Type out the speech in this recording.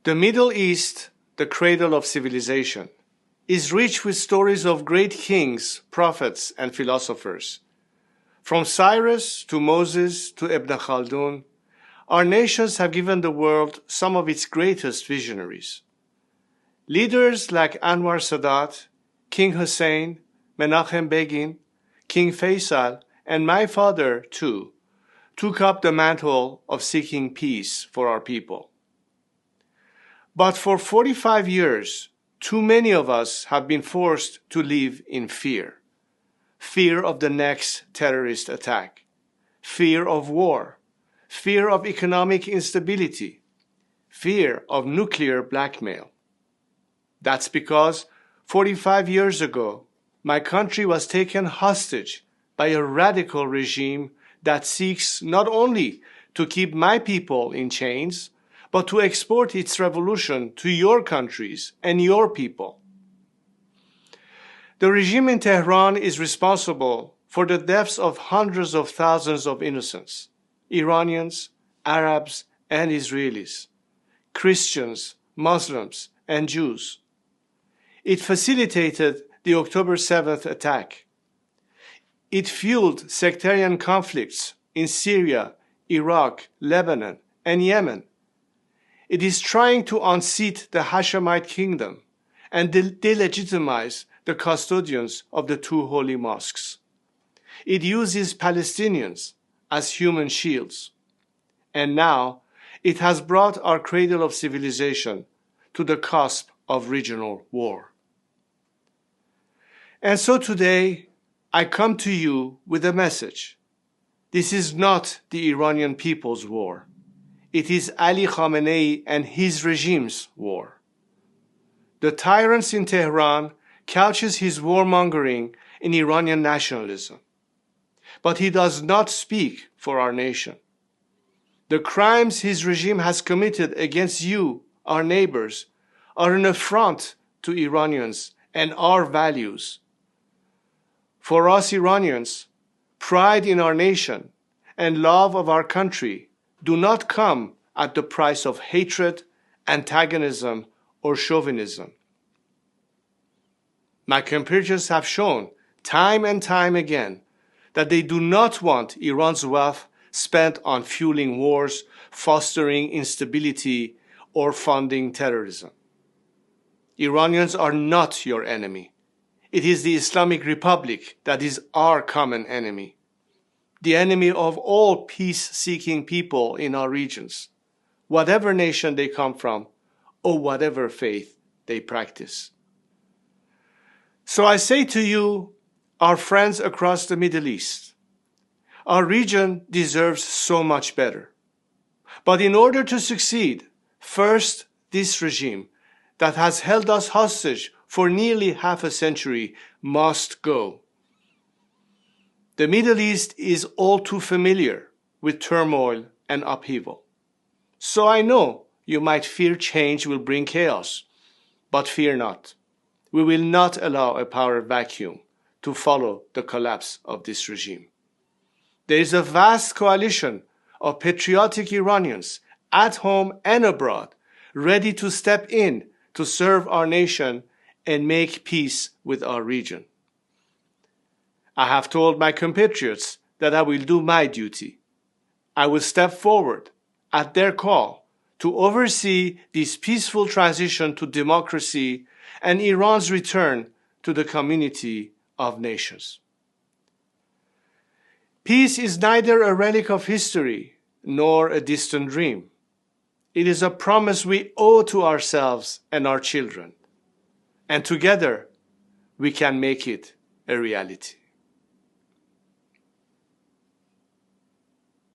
The Middle East, the cradle of civilization, is rich with stories of great kings, prophets, and philosophers. From Cyrus to Moses to Ibn Khaldun, our nations have given the world some of its greatest visionaries. Leaders like Anwar Sadat, King Hussein, Menachem Begin, King Faisal, and my father, too, took up the mantle of seeking peace for our people. But for 45 years, too many of us have been forced to live in fear. Fear of the next terrorist attack, fear of war, fear of economic instability, fear of nuclear blackmail. That's because 45 years ago, my country was taken hostage by a radical regime that seeks not only to keep my people in chains, but to export its revolution to your countries and your people. The regime in Tehran is responsible for the deaths of hundreds of thousands of innocents, Iranians, Arabs, and Israelis, Christians, Muslims, and Jews. It facilitated the October 7th attack. It fueled sectarian conflicts in Syria, Iraq, Lebanon, and Yemen. It is trying to unseat the Hashemite kingdom and delegitimize the custodians of the two holy mosques. It uses Palestinians as human shields. And now it has brought our cradle of civilization to the cusp of regional war. And so today, I come to you with a message. This is not the Iranian people's war. It is Ali Khamenei and his regime's war. The tyrant in Tehran couches his warmongering in Iranian nationalism. But he does not speak for our nation. The crimes his regime has committed against you, our neighbors, are an affront to Iranians and our values. For us Iranians, pride in our nation and love of our country do not come at the price of hatred, antagonism, or chauvinism. My compatriots have shown time and time again that they do not want Iran's wealth spent on fueling wars, fostering instability, or funding terrorism. Iranians are not your enemy. It is the Islamic Republic that is our common enemy, the enemy of all peace-seeking people in our regions, whatever nation they come from or whatever faith they practice. So I say to you, our friends across the Middle East, our region deserves so much better. But in order to succeed, first, this regime that has held us hostage for nearly half a century must go. The Middle East is all too familiar with turmoil and upheaval. So I know you might fear change will bring chaos, but fear not. We will not allow a power vacuum to follow the collapse of this regime. There is a vast coalition of patriotic Iranians at home and abroad ready to step in to serve our nation and make peace with our region. I have told my compatriots that I will do my duty. I will step forward at their call to oversee this peaceful transition to democracy and Iran's return to the community of nations. Peace is neither a relic of history nor a distant dream. It is a promise we owe to ourselves and our children. And together, we can make it a reality.